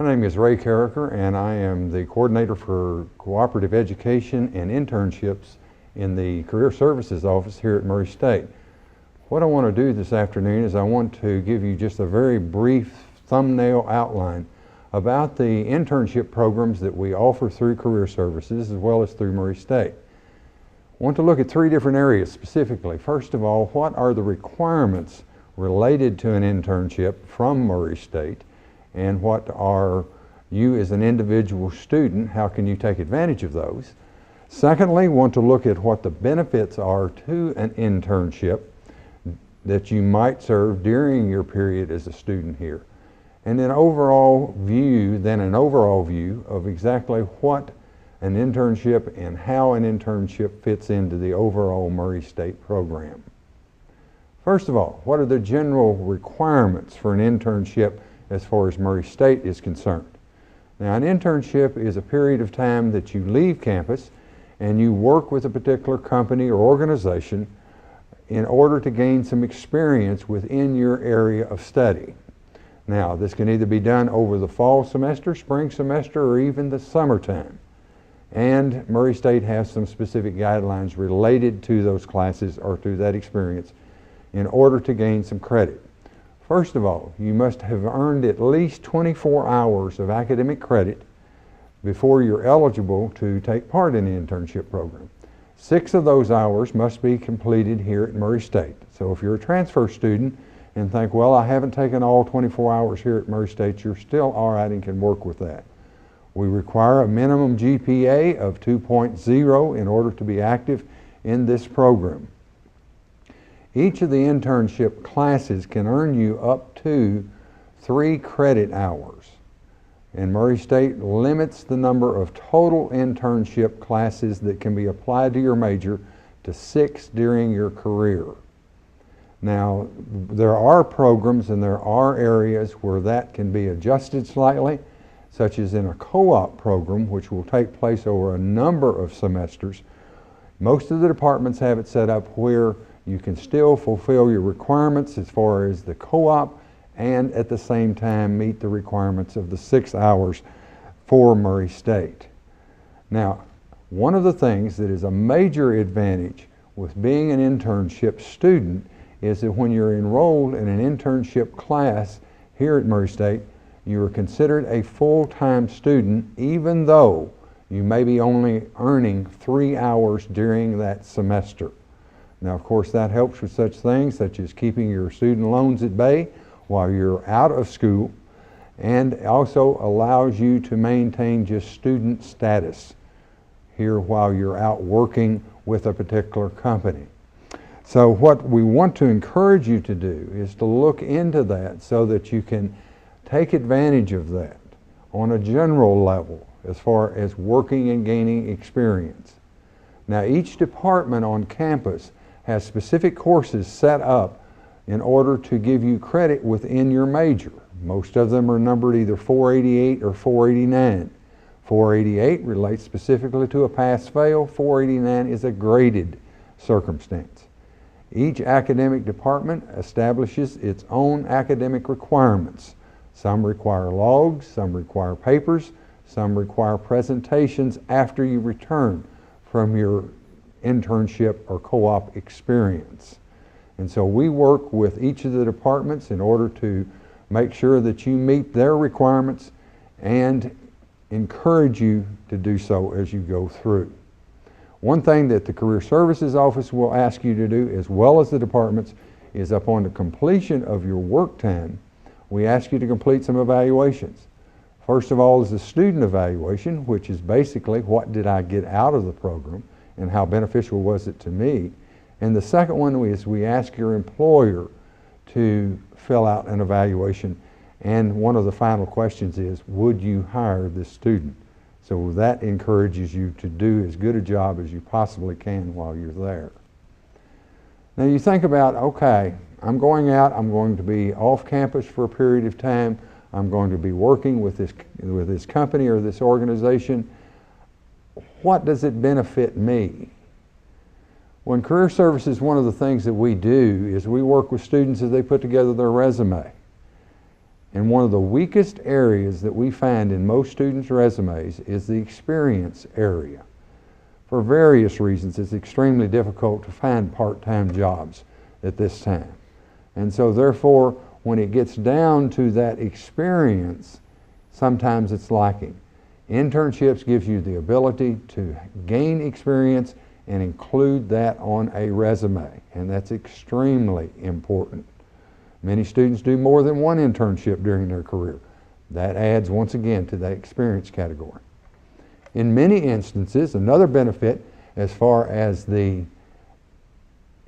My name is Ray Karraker, and I am the coordinator for Cooperative Education and Internships in the Career Services Office here at Murray State. What I want to do this afternoon is I want to give you just a very brief thumbnail outline about the internship programs that we offer through Career Services as well as through Murray State. I want to look at three different areas specifically. First of all, what are the requirements related to an internship from Murray State, and what are you as an individual student, how can you take advantage of those? Secondly, want to look at what the benefits are to an internship that you might serve during your period as a student here. And an overall view of exactly what an internship and how an internship fits into the overall Murray State program. First of all, what are the general requirements for an internship as far as Murray State is concerned? Now, an internship is a period of time that you leave campus and you work with a particular company or organization in order to gain some experience within your area of study. Now, this can either be done over the fall semester, spring semester, or even the summertime. And Murray State has some specific guidelines related to those classes or to that experience in order to gain some credit. First of all, you must have earned at least 24 hours of academic credit before you're eligible to take part in the internship program. 6 of those hours must be completed here at Murray State. So if you're a transfer student and think, well, I haven't taken all 24 hours here at Murray State, you're still all right and can work with that. We require a minimum GPA of 2.0 in order to be active in this program. Each of the internship classes can earn you up to 3 credit hours. And Murray State limits the number of total internship classes that can be applied to your major to 6 during your career. Now, there are programs and there are areas where that can be adjusted slightly, such as in a co-op program, which will take place over a number of semesters. Most of the departments have it set up where you can still fulfill your requirements as far as the co-op and at the same time meet the requirements of the 6 hours for Murray State. Now, one of the things that is a major advantage with being an internship student is that when you're enrolled in an internship class here at Murray State, you are considered a full-time student even though you may be only earning 3 hours during that semester. Now, of course, that helps with such things such as keeping your student loans at bay while you're out of school, and also allows you to maintain just student status here while you're out working with a particular company. So what we want to encourage you to do is to look into that so that you can take advantage of that on a general level as far as working and gaining experience. Now, each department on campus has specific courses set up in order to give you credit within your major. Most of them are numbered either 488 or 489. 488 relates specifically to a pass-fail. 489 is a graded circumstance. Each academic department establishes its own academic requirements. Some require logs, some require papers, some require presentations after you return from your internship or co-op experience. And so we work with each of the departments in order to make sure that you meet their requirements and encourage you to do so as you go through. One thing that the Career Services Office will ask you to do, as well as the departments, is upon the completion of your work time, we ask you to complete some evaluations. First of all is the student evaluation, which is basically what did I get out of the program and how beneficial was it to me. And the second one is we ask your employer to fill out an evaluation, and one of the final questions is, would you hire this student? So that encourages you to do as good a job as you possibly can while you're there. Now you think about, okay, I'm going out, I'm going to be off campus for a period of time, I'm going to be working with this company or this organization. What does it benefit me? Well, in Career Services, one of the things that we do is we work with students as they put together their resume. And one of the weakest areas that we find in most students' resumes is the experience area. For various reasons, it's extremely difficult to find part-time jobs at this time. And so therefore, when it gets down to that experience, sometimes it's lacking. Internships gives you the ability to gain experience and include that on a resume, and that's extremely important. Many students do more than one internship during their career. That adds once again to that experience category. In many instances, another benefit as far as the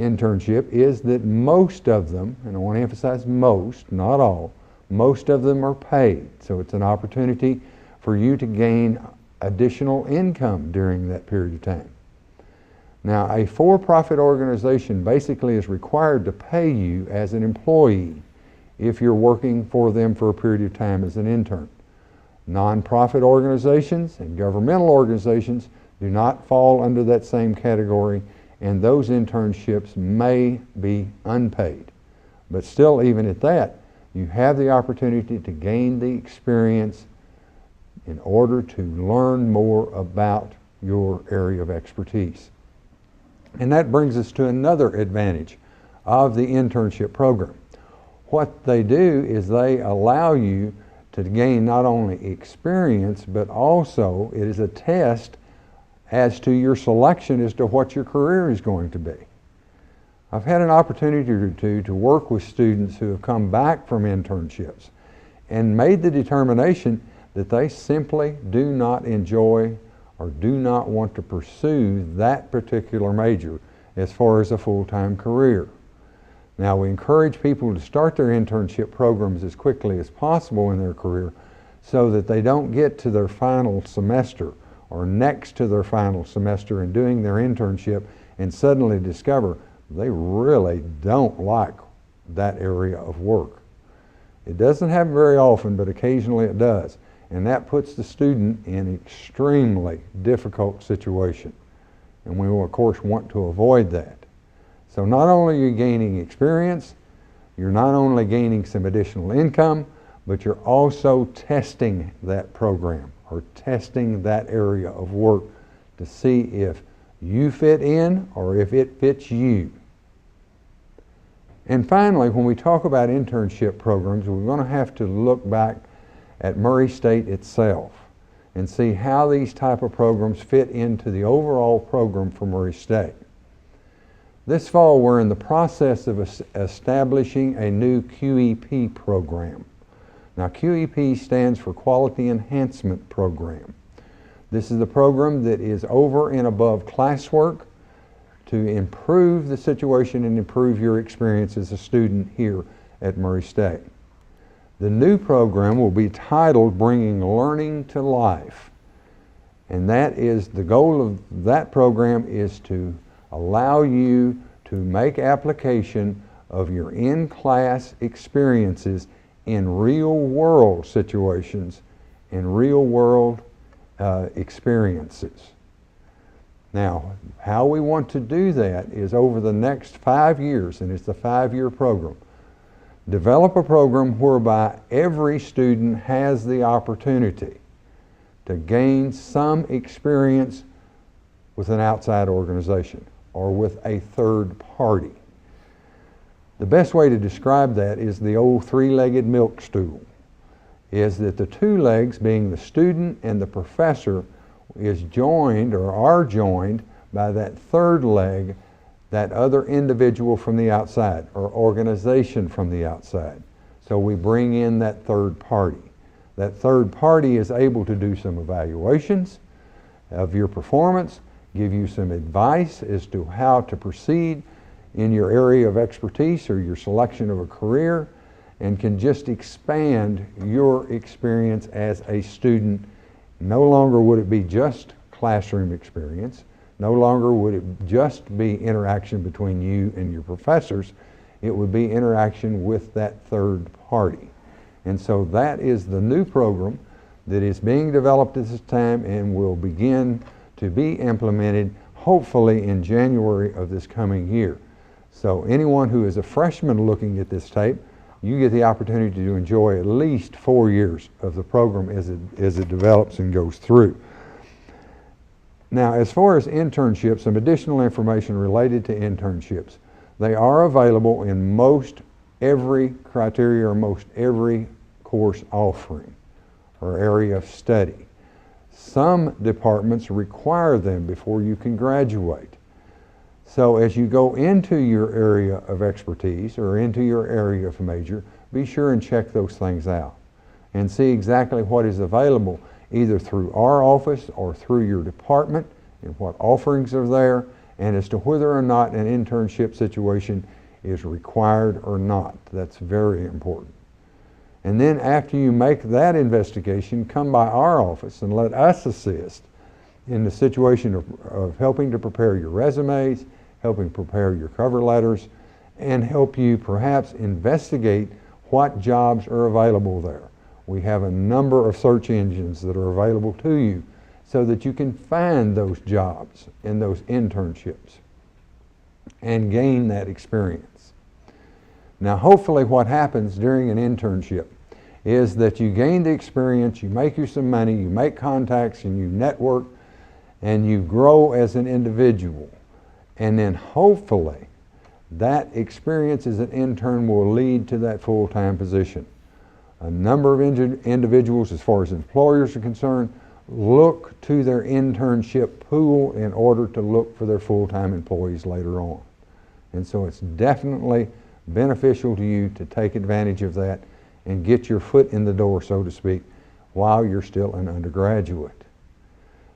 internship is that most of them, and I want to emphasize most, not all, most of them are paid. So it's an opportunity for you to gain additional income during that period of time. Now, a for-profit organization basically is required to pay you as an employee if you're working for them for a period of time as an intern. Nonprofit organizations and governmental organizations do not fall under that same category, and those internships may be unpaid. But still, even at that, you have the opportunity to gain the experience in order to learn more about your area of expertise. And that brings us to another advantage of the internship program. What they do is they allow you to gain not only experience, but also it is a test as to your selection as to what your career is going to be. I've had an opportunity or two to work with students who have come back from internships and made the determination that they simply do not enjoy or do not want to pursue that particular major as far as a full-time career. Now, we encourage people to start their internship programs as quickly as possible in their career so that they don't get to their final semester or next to their final semester in doing their internship and suddenly discover they really don't like that area of work. It doesn't happen very often, but occasionally it does. And that puts the student in an extremely difficult situation. And we will, of course, want to avoid that. So not only are you gaining experience, you're not only gaining some additional income, but you're also testing that program or testing that area of work to see if you fit in or if it fits you. And finally, when we talk about internship programs, we're going to have to look back at Murray State itself and see how these type of programs fit into the overall program for Murray State. This fall, we're in the process of establishing a new QEP program. Now, QEP stands for Quality Enhancement Program. This is the program that is over and above classwork to improve the situation and improve your experience as a student here at Murray State. The new program will be titled Bringing Learning to Life. And that is the goal of that program is to allow you to make application of your in-class experiences in real-world situations and real-world experiences. Now, how we want to do that is over the next 5 years, and it's a 5-year program, develop a program whereby every student has the opportunity to gain some experience with an outside organization or with a third party. The best way to describe that is the old three-legged milk stool, is that the two legs, being the student and the professor, is joined or are joined by that third leg, that other individual from the outside or organization from the outside. So we bring in that third party. That third party is able to do some evaluations of your performance, give you some advice as to how to proceed in your area of expertise or your selection of a career, and can just expand your experience as a student. No longer would it be just classroom experience. No longer would it just be interaction between you and your professors. It would be interaction with that third party. And so that is the new program that is being developed at this time and will begin to be implemented hopefully in January of this coming year. So anyone who is a freshman looking at this tape, you get the opportunity to enjoy at least 4 years of the program as it develops and goes through. Now, as far as internships, some additional information related to internships. They are available in most every criteria or most every course offering or area of study. Some departments require them before you can graduate. So as you go into your area of expertise or into your area of major, be sure and check those things out and see exactly what is available either through our office or through your department and what offerings are there, and as to whether or not an internship situation is required or not. That's very important. And then after you make that investigation, come by our office and let us assist in the situation of helping to prepare your resumes, helping prepare your cover letters, and help you perhaps investigate what jobs are available there. We have a number of search engines that are available to you so that you can find those jobs and those internships and gain that experience. Now, hopefully what happens during an internship is that you gain the experience, you make you some money, you make contacts, and you network, and you grow as an individual. And then hopefully that experience as an intern will lead to that full-time position. A number of individuals, as far as employers are concerned, look to their internship pool in order to look for their full-time employees later on. And so it's definitely beneficial to you to take advantage of that and get your foot in the door, so to speak, while you're still an undergraduate.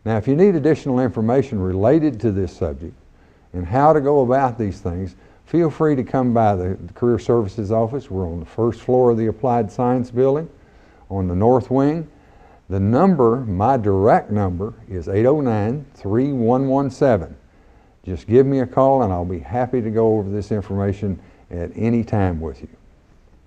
Now, if you need additional information related to this subject and how to go about these things, feel free to come by the Career Services office. We're on the first floor of the Applied Science Building on the north wing. The number, my direct number, is 809-3117. Just give me a call and I'll be happy to go over this information at any time with you.